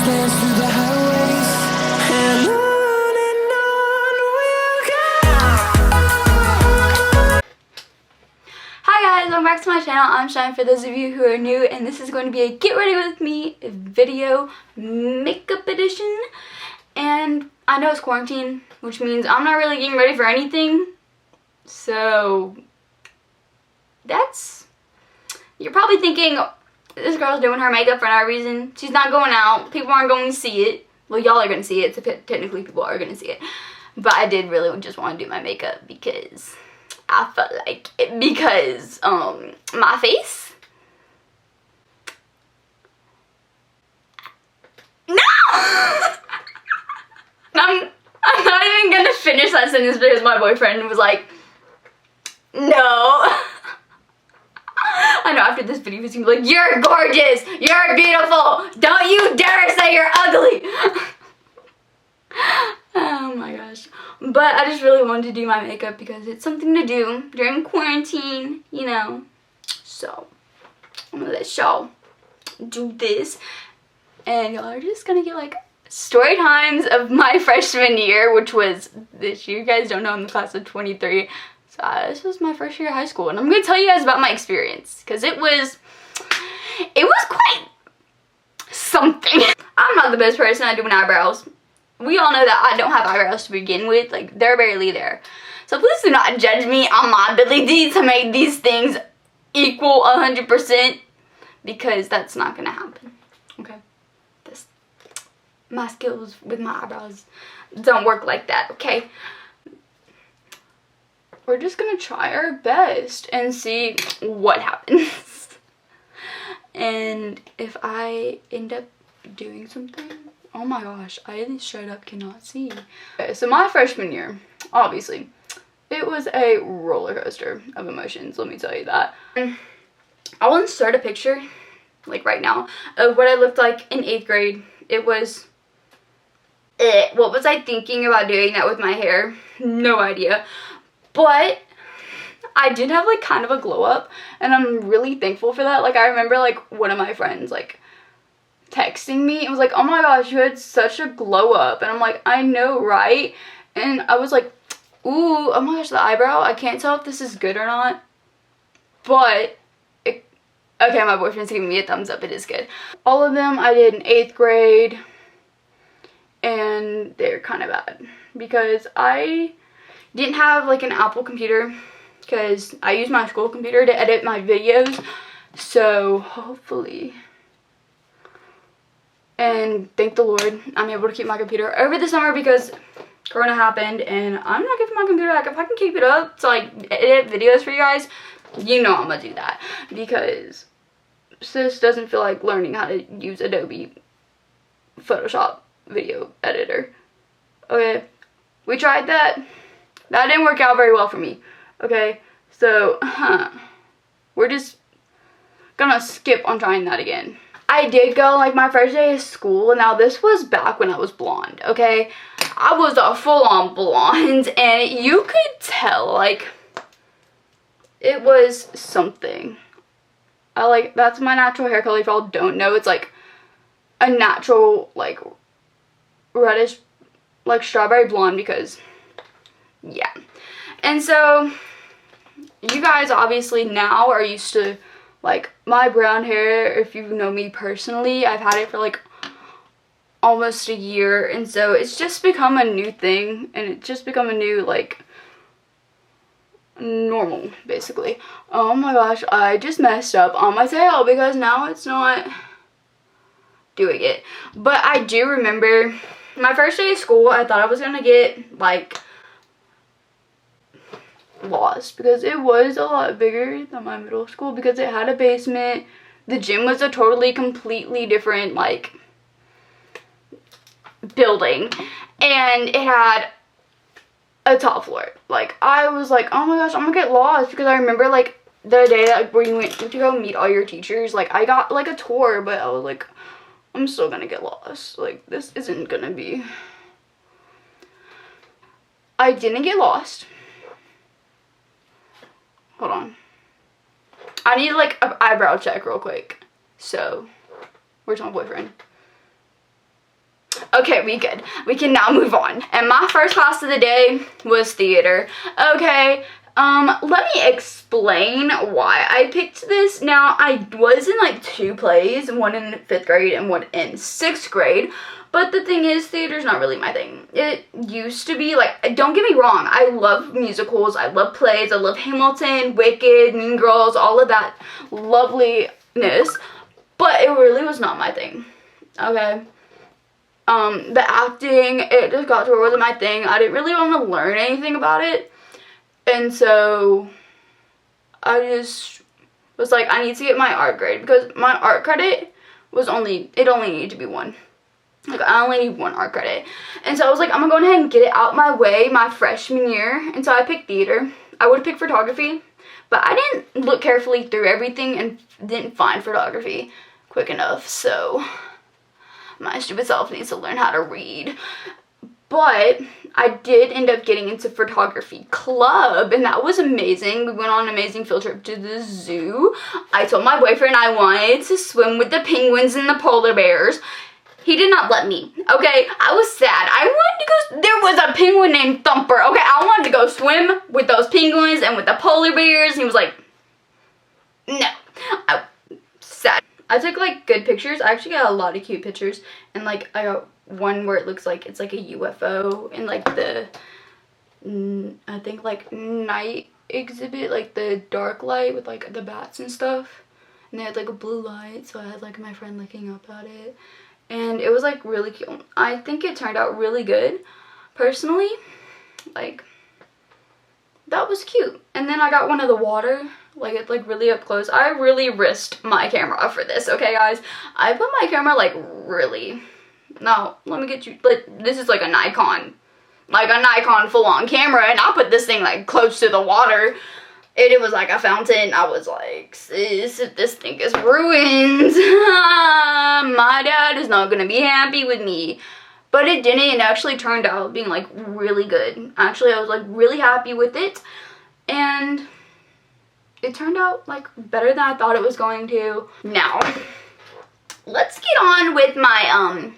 dance through the highways, and on we'll go. Hi guys, welcome back to my channel. I'm Shine for those of you who are new, and this is going to be a get ready with me video makeup edition. And I know it's quarantine, which means I'm not really getting ready for anything. So you're probably thinking, this girl's doing her makeup for no reason. She's not going out. People aren't going to see it. Well, y'all are going to see it, so technically people are going to see it. But I did really just want to do my makeup because I felt like it, because my face. No! I'm not even going to finish that sentence because my boyfriend was like, no. I know after this video he's gonna be like, you're gorgeous, you're beautiful, don't you dare say you're ugly. Oh my gosh. But I just really wanted to do my makeup because it's something to do during quarantine, you know. So I'm gonna let y'all do this, and y'all are just gonna get like story times of my freshman year, which was this year. You guys don't know, I'm the class of 23. So this was my first year of high school, and I'm gonna tell you guys about my experience because it was quite something. I'm not the best person at doing eyebrows. We all know that I don't have eyebrows to begin with. Like, they're barely there. So please do not judge me on my ability to make these things equal 100%, because that's not gonna happen. Okay, my skills with my eyebrows don't work like that. Okay. We're just gonna try our best and see what happens. And if I end up doing something, oh my gosh, I straight up cannot see. Okay, so my freshman year, obviously, it was a roller coaster of emotions, let me tell you that. I want to start a picture, like right now, of what I looked like in 8th grade. It was, what was I thinking about doing that with my hair? No idea. But I did have like kind of a glow up, and I'm really thankful for that. Like, I remember like one of my friends like texting me. It was like, oh my gosh, you had such a glow up. And I'm like, I know, right? And I was like, ooh, oh my gosh, the eyebrow. I can't tell if this is good or not. But, okay, my boyfriend's giving me a thumbs up. It is good. All of them I did in 8th grade. And they're kind of bad because I didn't have like an Apple computer, because I use my school computer to edit my videos. So hopefully, and thank the Lord, I'm able to keep my computer over the summer because Corona happened, and I'm not giving my computer back. If I can keep it up to like edit videos for you guys, you know I'm gonna do that, because sis doesn't feel like learning how to use Adobe Photoshop video editor. Okay, we tried that. That didn't work out very well for me. Okay, so we're just gonna skip on trying that again. I did go like my first day of school, and now this was back when I was blonde. Okay, I was a full-on blonde, and you could tell like it was something. That's my natural hair color. If y'all don't know, it's like a natural like reddish like strawberry blonde, because yeah. And so you guys obviously now are used to like my brown hair. If you know me personally, I've had it for like almost a year, and so it's just become a new thing, and it's just become a new like normal basically. Oh my gosh, I just messed up on my tail because now it's not doing it. But I do remember my first day of school, I thought I was gonna get like lost because it was a lot bigger than my middle school, because it had a basement. The gym was a totally completely different like building, and it had a top floor. Like, I was like, oh my gosh, I'm gonna get lost, because I remember like the day that where you went to go meet all your teachers, like I got like a tour, but I was like, I'm still gonna get lost. Like, this isn't gonna be. I didn't get lost. Hold on. I need like an eyebrow check real quick. So, where's my boyfriend? Okay, we good. We can now move on. And my first class of the day was theater. Okay, let me explain why I picked this. Now, I was in like 2 plays, one in 5th grade and one in 6th grade. But the thing is, theater's not really my thing. It used to be, like, don't get me wrong, I love musicals, I love plays, I love Hamilton, Wicked, Mean Girls, all of that loveliness. But it really was not my thing, okay? The acting, it just got to where it wasn't my thing. I didn't really want to learn anything about it. And so, I just was like, I need to get my art grade. Because my art credit was only needed to be 1. Like, I only need 1 art credit. And so I was like, I'm going to go ahead and get it out my way my freshman year. And so I picked theater. I would have picked photography. But I didn't look carefully through everything and didn't find photography quick enough. So my stupid self needs to learn how to read. But I did end up getting into photography club, and that was amazing. We went on an amazing field trip to the zoo. I told my boyfriend I wanted to swim with the penguins and the polar bears. He did not let me, okay? I was sad. I wanted to go, there was a penguin named Thumper, okay? I wanted to go swim with those penguins and with the polar bears, and he was like, no. I was sad. I took, like, good pictures. I actually got a lot of cute pictures, and, like, I got one where it looks like it's, like, a UFO, and, like, the, I think, like, night exhibit, like, the dark light with, like, the bats and stuff, and they had, like, a blue light, so I had, like, my friend looking up at it. And it was, like, really cute. I think it turned out really good. Personally, like, that was cute. And then I got one of the water, like, it's, like, really up close. I really risked my camera for this, okay, guys? I put my camera, like, really. Now, let me get you, like, this is, like, a Nikon. Like, a Nikon full-on camera. And I put this thing, like, close to the water. And it was like a fountain. I was like, sis, if this thing is ruined, my dad is not going to be happy with me. But it didn't. It actually turned out being, like, really good. Actually, I was, like, really happy with it. And it turned out, like, better than I thought it was going to. Now, let's get on with my,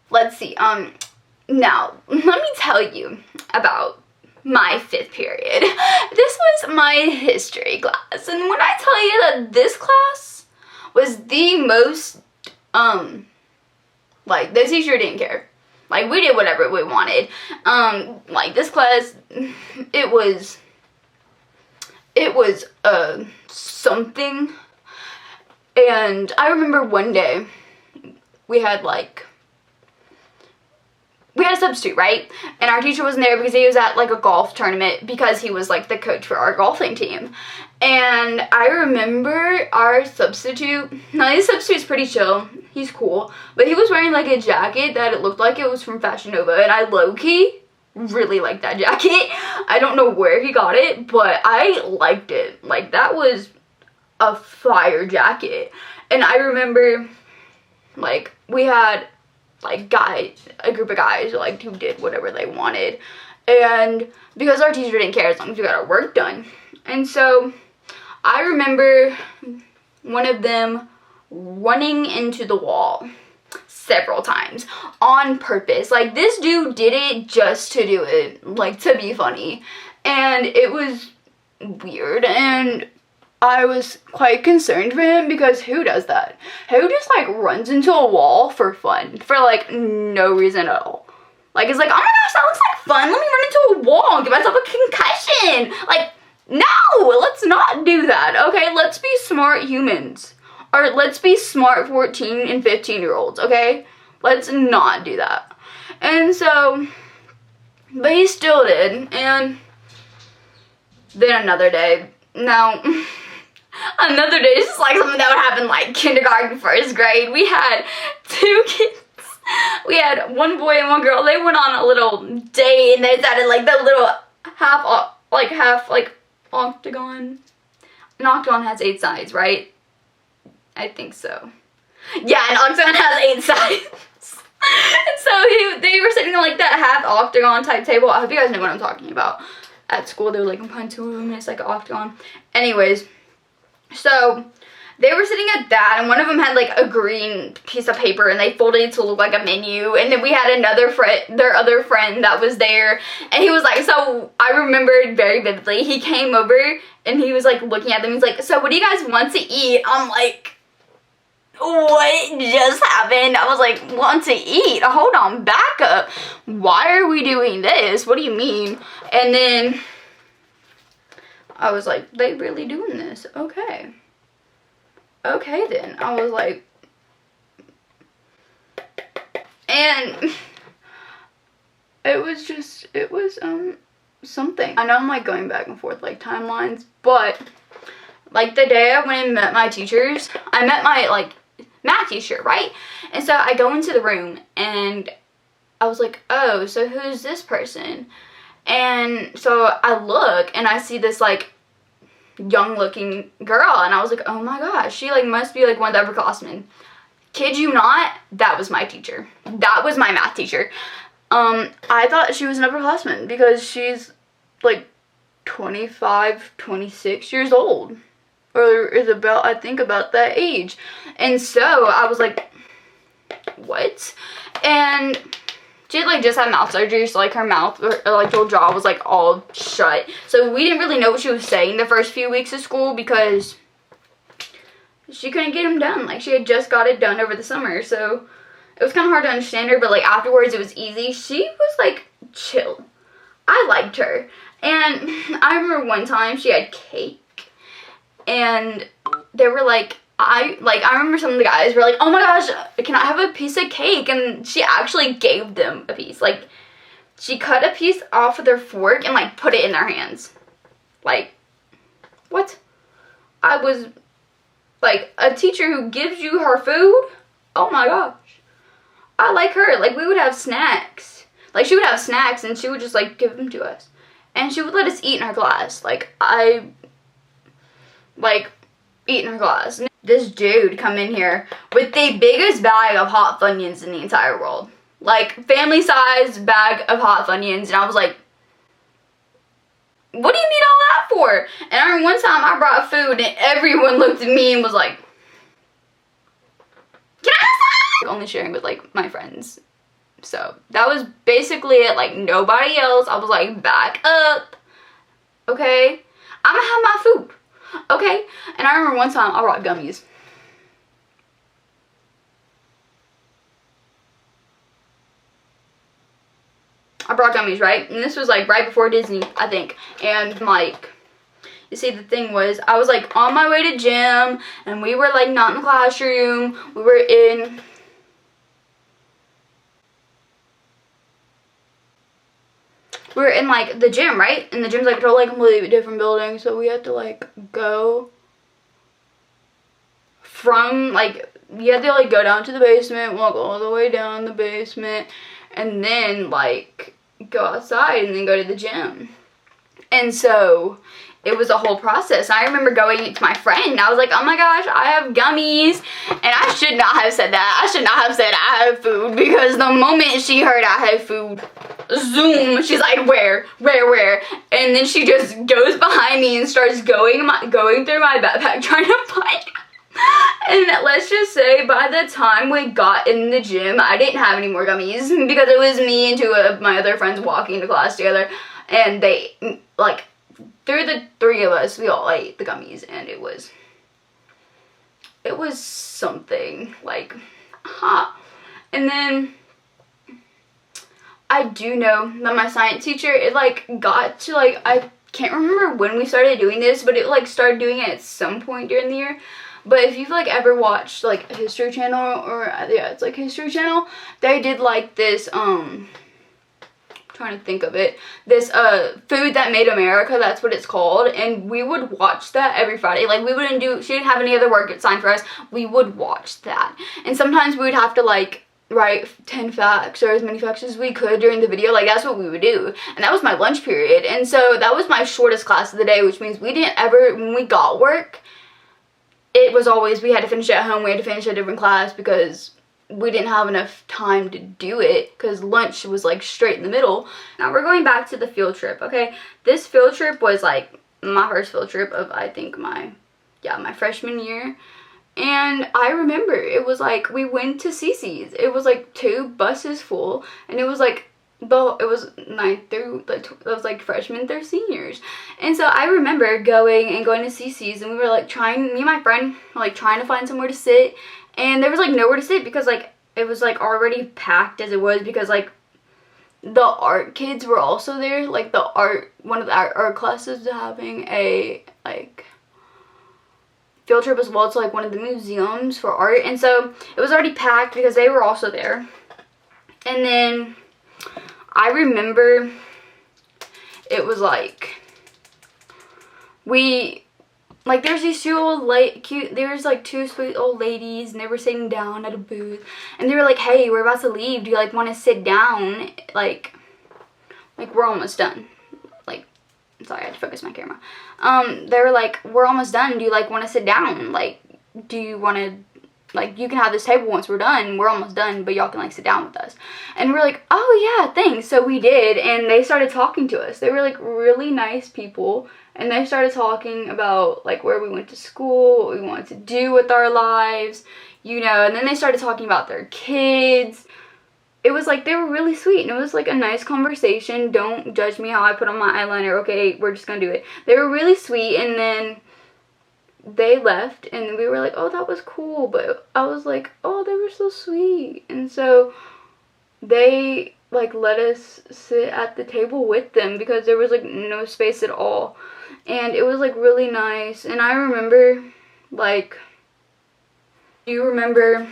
let's see. Now, let me tell you about my 5th period. This was my history class, and when I tell you that this class was the most, like, the teacher didn't care. Like, we did whatever we wanted. Like, this class, it was something. And I remember one day, we had a substitute, right? And our teacher wasn't there because he was at, like, a golf tournament because he was, like, the coach for our golfing team. And I remember our substitute, now his substitute's pretty chill, he's cool, but he was wearing, like, a jacket that it looked like it was from Fashion Nova, and I low-key really liked that jacket. I don't know where he got it, but I liked it. Like, that was a fire jacket. And I remember, like, we had, like, a group of guys, like, who did whatever they wanted, and because our teacher didn't care as long as we got our work done. And so I remember one of them running into the wall several times on purpose. Like, this dude did it just to do it, like, to be funny, and it was weird, and I was quite concerned for him because who does that? Who just, like, runs into a wall for fun? For, like, no reason at all. Like, it's like, oh my gosh, that looks like fun. Let me run into a wall and give myself a concussion. Like, no, let's not do that, okay? Let's be smart humans. Or let's be smart 14 and 15-year-olds, okay? Let's not do that. And so, but he still did. And then another day. Now, another day, this is like something that would happen like kindergarten, 1st grade. We had 2 kids. We had one boy and one girl. They went on a little date and they decided, like, the little half octagon. An octagon has 8 sides, right? I think so. Yeah, an octagon has 8 sides. And so they were sitting on, like, that half octagon type table. I hope you guys know what I'm talking about. At school, they were like, I'm playing 2 of them, and it's like an octagon. Anyways, so they were sitting at that, and one of them had like a green piece of paper, and they folded it to look like a menu. And then we had another friend, their other friend that was there, and he was like, so I remembered very vividly, he came over and he was like looking at them, he's like, so what do you guys want to eat? I'm like, what just happened? I was like, want to eat? Hold on, back up. Why are we doing this? What do you mean? And then I was like, they really doing this? Okay. Okay then. I was like, and it was something. I know I'm like going back and forth like timelines, but like the day I went and met my teachers, I met my like math teacher, right? And so I go into the room and I was like, oh, so who's this person? And so I look and I see this like young looking girl, and I was like, oh my gosh, she like must be like one of the upperclassmen. Kid you not, that was my teacher. That was my math teacher. I thought she was an upperclassman because she's like 25, 26 years old. Or is about, I think, about that age. And so I was like, what? And she had like just had mouth surgery, so like her mouth, or like her jaw was like all shut. So we didn't really know what she was saying the first few weeks of school because she couldn't get them done. Like she had just got it done over the summer, so it was kind of hard to understand her, but like afterwards it was easy. She was like chill. I liked her. And I remember one time she had cake. And they were like, I remember some of the guys were like, oh my gosh, can I have a piece of cake? And she actually gave them a piece. Like, she cut a piece off of their fork and like put it in their hands. Like, what? I was like, a teacher who gives you her food? Oh my gosh. I like her. Like, we would have snacks. Like, she would have snacks and she would just like give them to us. And she would let us eat in her class. Eat in her class. This dude come in here with the biggest bag of hot Funyuns in the entire world. Like, family size bag of hot Funyuns. And I was like, what do you need all that for? And I remember one time I brought food and everyone looked at me and was like, can I have some? Only sharing with like my friends. So that was basically it. Like nobody else. I was like, back up. Okay. I'm gonna have my food. Okay. And I remember one time I brought gummies. I brought gummies, right? And this was like right before Disney, I think. And like, you see, the thing was, I was like on my way to gym and we were like not in the classroom. We were in like the gym, right? And the gym's like a totally completely different building, so we had to like go from like, you had to like go down to the basement, walk all the way down the basement, and then like go outside and then go to the gym. And so it was a whole process. I remember going to my friend and I was like, oh my gosh, I have gummies. And I should not have said that. I should not have said I have food, because the moment she heard I had food, zoom, she's like, where? And then she just goes behind me and starts going through my backpack trying to find it. And let's just say by the time we got in the gym, I didn't have any more gummies, because it was me and two of my other friends walking to class together, and they, like, through the three of us, we all ate the gummies, and it was something, like, hot. And then I do know that my science teacher, it like got to like, I can't remember when we started doing this, but it like started doing it at some point during the year. But if you've like ever watched like History Channel, or yeah, it's like History Channel, they did like this trying to think of it, this Food That Made America, that's what it's called, and we would watch that every Friday. Like, we wouldn't do, she didn't have any other work assigned for us, we would watch that. And sometimes we would have to like write 10 facts or as many facts as we could during the video. Like, that's what we would do, and that was my lunch period. And so that was my shortest class of the day, which means we didn't ever, when we got work, it was always, we had to finish it at home, we had to finish a different class, because we didn't have enough time to do it, because lunch was like straight in the middle. Now we're going back to the field trip, okay? This field trip was like my first field trip of, I think, my freshman year. And I remember it was like we went to Cece's. It was like 2 buses full, and it was like it was 9th through it was like freshmen through seniors. And so I remember going to Cece's, and we were like me and my friend were like trying to find somewhere to sit, and there was like nowhere to sit because like it was like already packed as it was, because like the art kids were also there. Like one of the art classes was having a like field trip as well to like one of the museums for art, and so it was already packed because they were also there. And then I remember it was like there's these 2 there's like 2 sweet old ladies, and they were sitting down at a booth, and they were like, hey, we're about to leave, do you like want to sit down, like we're almost done. Sorry, I had to focus my camera. They were like, we're almost done, do you like want to sit down, like do you want to, like you can have this table once we're done, we're almost done, but y'all can like sit down with us. And we're like, oh yeah, thanks. So we did, and they started talking to us. They were like really nice people, and they started talking about like where we went to school, what we wanted to do with our lives, you know. And then they started talking about their kids. It was like they were really sweet, and it was like a nice conversation. Don't judge me how I put on my eyeliner, okay, we're just gonna do it. They were really sweet, and then they left, and we were like, oh, that was cool. But I was like, oh, they were so sweet. And so they like let us sit at the table with them because there was like no space at all, and it was like really nice. And I remember, like, do you remember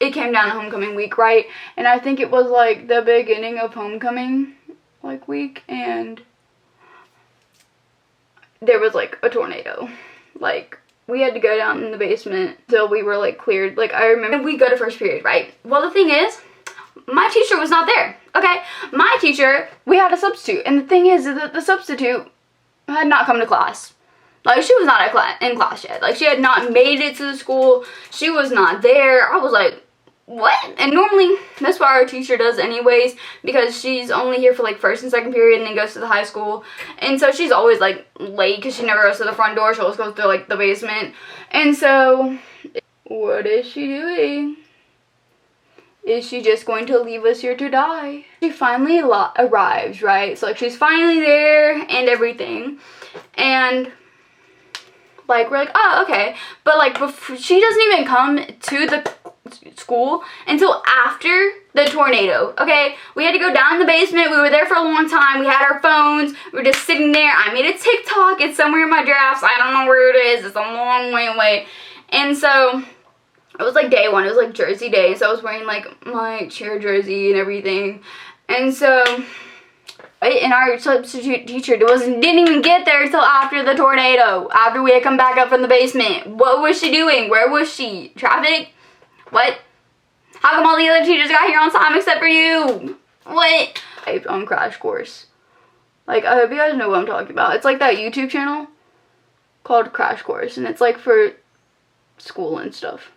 it came down to homecoming week, right? And I think it was like the beginning of homecoming like week, and there was like a tornado. Like we had to go down in the basement till we were like cleared. Like I remember we go to first period, right? Well, the thing is, my teacher was not there. Okay, my teacher, we had a substitute, and the thing is that the substitute had not come to class. Like she was not in class yet. Like she had not made it to the school. She was not there. I was like, what? And normally that's what our teacher does anyways, because she's only here for like first and second period and then goes to the high school, and so she's always like late because she never goes to the front door. She always goes through like the basement. And so what is she doing? Is she just going to leave us here to die? She finally arrives, right? So like she's finally there and everything, and like we're like, oh, okay. But like before, she doesn't even come to the school until after the tornado. Okay, we had to go down in the basement. We were there for a long time. We had our phones. We were just sitting there. I made a TikTok. It's somewhere in my drafts. I don't know where it is. It's a long way away. And so it was like day 1. It was like jersey day. So I was wearing like my cheer jersey and everything. And so and our substitute teacher didn't even get there until after the tornado, after we had come back up from the basement. What was she doing? Where was she? Traffic? What? How come all the other teachers got here on time except for you? What? On Crash Course. Like, I hope you guys know what I'm talking about. It's like that YouTube channel called Crash Course, and it's like for school and stuff.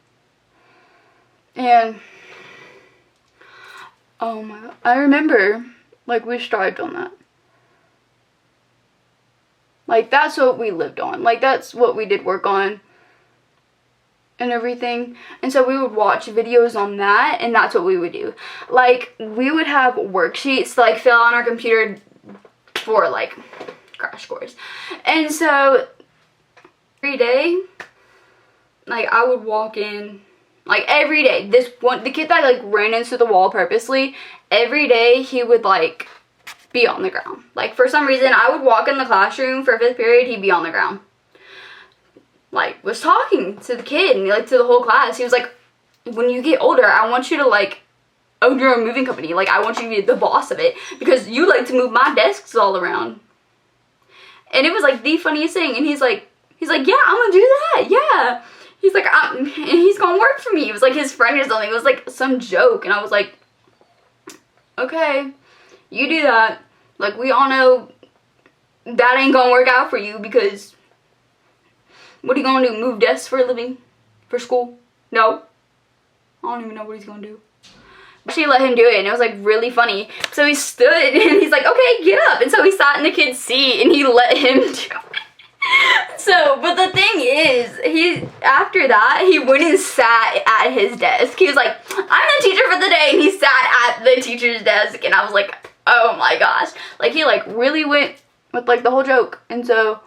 And oh my god, I remember like we strived on that. Like that's what we lived on. Like that's what we did work on and everything. And so we would watch videos on that, and that's what we would do. Like we would have worksheets to like fill on our computer for like Crash Course. And so every day, like I would walk in, like every day, the kid that like ran into the wall purposely, every day he would like be on the ground. Like for some reason I would walk in the classroom for 5th period, he'd be on the ground. Like was talking to the kid and like to the whole class. He was like, when you get older, I want you to like own your own moving company. Like I want you to be the boss of it because you like to move my desks all around. And it was like the funniest thing. And he's like, yeah, I'm gonna do that. Yeah. He's like, and he's gonna work for me. It was like his friend or something. It was like some joke. And I was like, okay, you do that. Like we all know that ain't gonna work out for you because what are you gonna do? Move desks for a living? For school? No. I don't even know what he's gonna do. She let him do it, and it was like really funny. So he stood and he's like, okay, get up. And so he sat in the kid's seat and he let him do it. But the thing is, after that, he went and sat at his desk. He was like, I'm the teacher for the day, and he sat at the teacher's desk, and I was like, oh my gosh. Like, he like really went with like the whole joke. And so,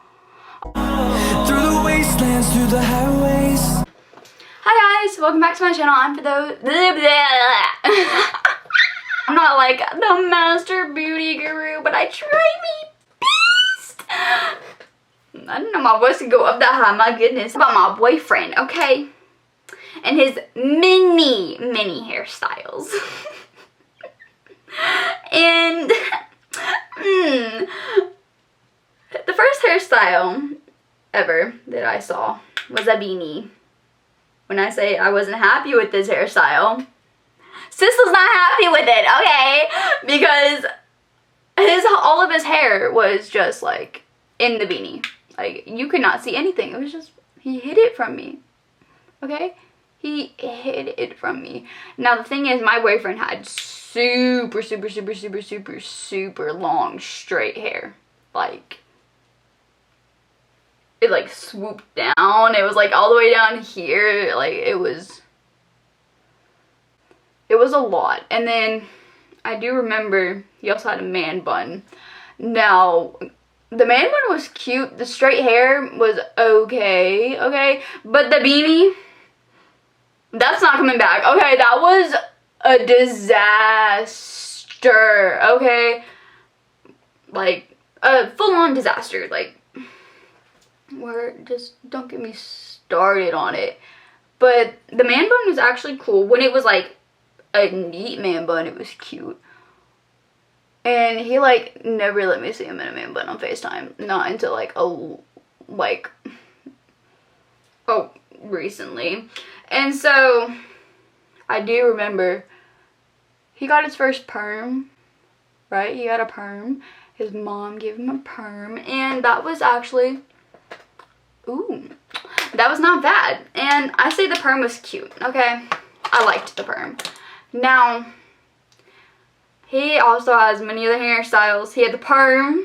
Through the wastelands, through the highways. hi guys, welcome back to my channel. I'm for those. I'm not like the master beauty guru, but I try me best. I didn't know my voice could go up that high. My goodness. About my boyfriend, okay? And his many hairstyles. And the first hairstyle ever that I saw was a beanie. When I say I wasn't happy with this hairstyle, sis was not happy with it, okay? Because all of his hair was just like in the beanie. Like, you could not see anything. It was just, he hid it from me, okay? He hid it from me. Now, the thing is, my boyfriend had super long, straight hair. Like, it like swooped down. It was like all the way down here. Like, it was a lot. And then, I do remember he also had a man bun. Now, the man bun was cute. The straight hair was okay, but the beanie, that's not coming back, okay? That was a disaster, okay? Like, a full-on disaster. Like, just don't get me started on it. But the man bun was actually cool. When it was like a neat man bun, it was cute. And he like never let me see him in a man bun on FaceTime. Not until recently. And so I do remember he got his first perm, right? He got a perm. His mom gave him a perm, and that was actually, that was not bad. And I say the perm was cute, okay? I liked the perm. Now, he also has many other hairstyles. He had the perm,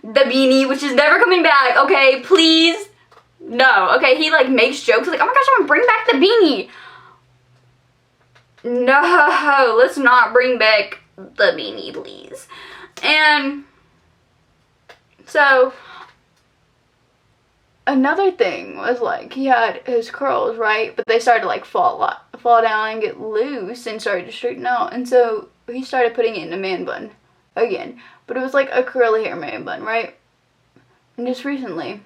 the beanie, which is never coming back, okay? Please, no, okay? He like makes jokes like, oh my gosh, I'm gonna bring back the beanie. No, let's not bring back the beanie, please. And so, another thing was like, he had his curls, right? But they started to like fall down and get loose and started to straighten out. And so he started putting it in a man bun again. But it was like a curly hair man bun, right? And just recently,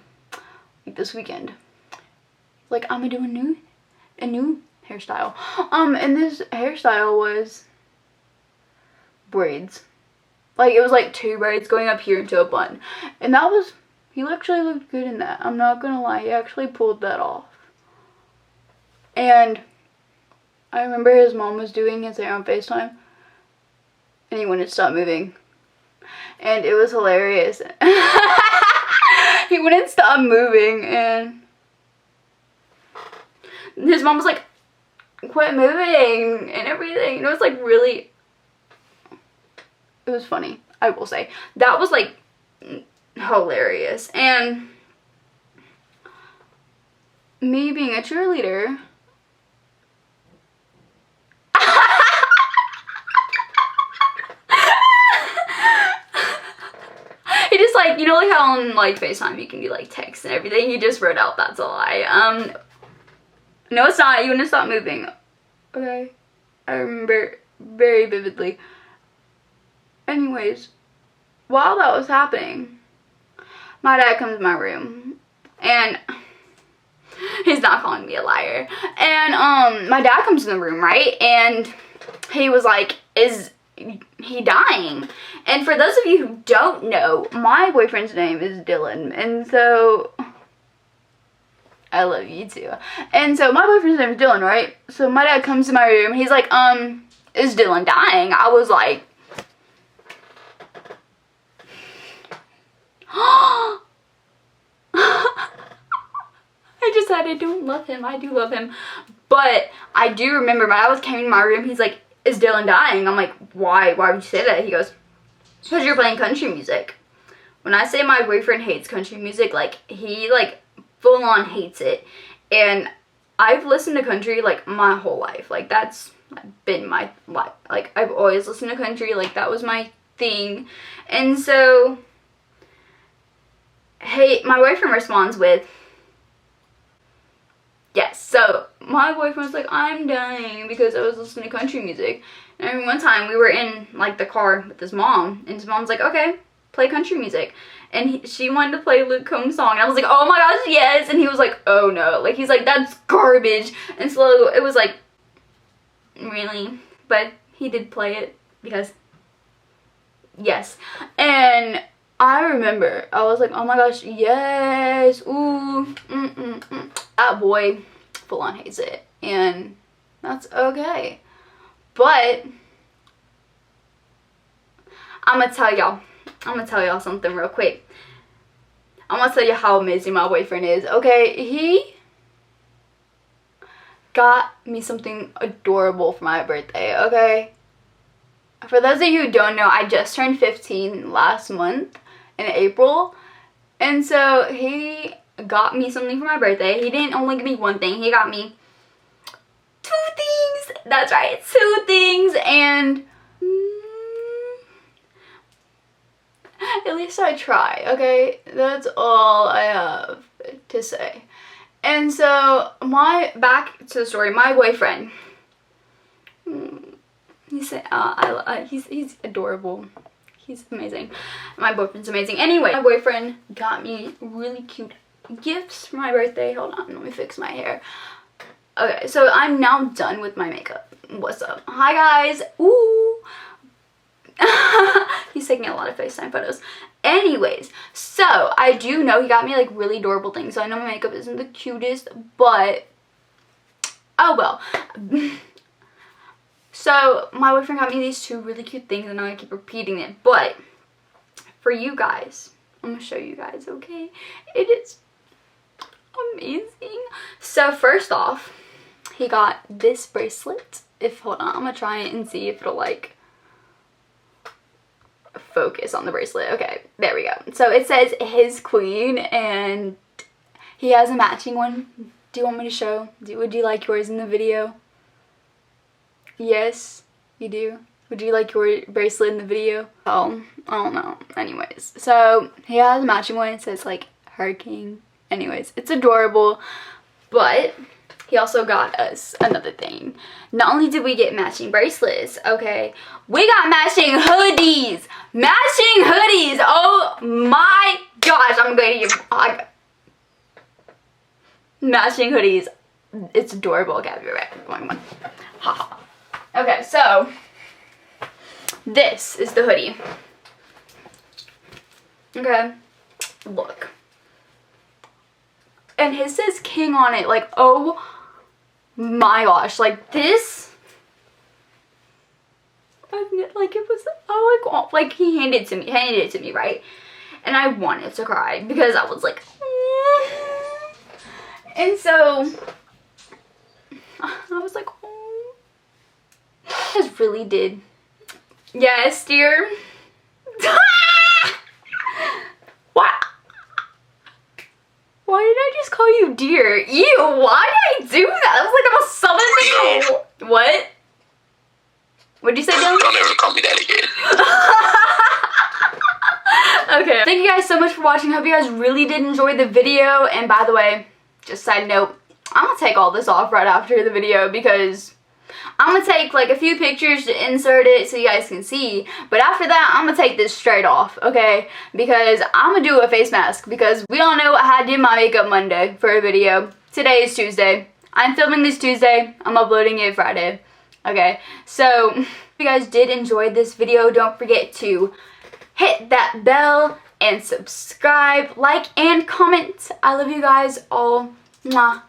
like this weekend, like, I'm gonna do a new hairstyle. And this hairstyle was braids. Like, it was like 2 braids going up here into a bun. And that was, he actually looked good in that. I'm not gonna lie, he actually pulled that off. And I remember his mom was doing his hair on FaceTime, and he wouldn't stop moving. And it was hilarious. He wouldn't stop moving, and his mom was like, quit moving, and everything. And it was like really, it was funny, I will say. That was like hilarious. And me being a cheerleader, he just like, you know, like how on like FaceTime you can do like text and everything, he just wrote out, that's a lie. No, it's not. You wouldn't stop moving, okay? I remember very vividly. Anyways, while that was happening, my dad comes to my room, and he's not calling me a liar. And my dad comes in the room, right? And he was like, is he dying? And for those of you who don't know, my boyfriend's name is Dylan, and so I love you too. And so my boyfriend's name is Dylan, right? So my dad comes to my room, he's like, is Dylan dying? I was like, I just said I don't love him. I do love him. But I do remember my dad came in my room, he's like, is Dylan dying? I'm like, why? Why would you say that? He goes, because you're playing country music. When I say my boyfriend hates country music, like, he like full on hates it. And I've listened to country like my whole life. Like that's been my life. Like I've always listened to country. Like that was my thing. And so, hey, my boyfriend responds with, yes. So my boyfriend was like, I'm dying because I was listening to country music. And one time we were in like the car with his mom, and his mom's like, okay, play country music. And she wanted to play Luke Combs' song, and I was like, oh my gosh, yes. And he was like, oh no, like he's like, that's garbage. And so it was like, really? But he did play it because yes. And I remember I was like, oh my gosh, yes, ooh, that boy full on hates it, and that's okay. But I'm gonna tell y'all something real quick. I'm gonna tell you how amazing my boyfriend is. Okay, he got me something adorable for my birthday. Okay, for those of you who don't know, I just turned 15 last month in April, and so he got me something for my birthday. He didn't only give me one thing, he got me 2 things. That's right, 2 things. And at least I try, okay? That's all I have to say. And so back to the story, my boyfriend, he said, he's adorable. He's amazing. My boyfriend's amazing. Anyway, my boyfriend got me really cute gifts for my birthday. Hold on, let me fix my hair. Okay, so I'm now done with my makeup. What's up? Hi guys. Ooh. He's taking a lot of FaceTime photos. Anyways, so I do know he got me like really adorable things. So I know my makeup isn't the cutest, but oh well. So my boyfriend got me these 2 really cute things. I know I keep repeating it, but for you guys, I'm gonna show you guys, okay? It is amazing. So first off, he got this bracelet. Hold on, I'm gonna try it and see if it'll like focus on the bracelet. Okay, there we go. So it says his queen, and he has a matching one. Do you want me to show? Would you like yours in the video? Yes, you do. Would you like your bracelet in the video? Oh, I don't know. Anyways, so he has a matching one. It says like her king. Anyways, it's adorable. But he also got us another thing. Not only did we get matching bracelets, okay, we got matching hoodies. Matching hoodies. Oh my gosh, I'm going to give matching hoodies. It's adorable. Okay, I'll be right back. Haha. Okay, so this is the hoodie. Okay, look. And his says king on it. Like, oh my gosh, like this, like it was, oh, like he handed it to me, right? And I wanted to cry because I was like, and so I was like, oh, I just really did. Yes, dear. What? Why did I just call you dear? Ew, why did I do that? That was like a southern thing. What? What'd you say, Dylan? Don't ever call me that again. Okay. Thank you guys so much for watching. Hope you guys really did enjoy the video. And by the way, just side note, I'm gonna take all this off right after the video because I'm gonna take like a few pictures to insert it so you guys can see, but after that I'm gonna take this straight off, okay? Because I'm gonna do a face mask because we all know I did my makeup Monday for a video. Today is Tuesday. I'm filming this Tuesday. I'm uploading it Friday. Okay, so if you guys did enjoy this video, don't forget to hit that bell and subscribe, like, and comment. I love you guys all. Mwah.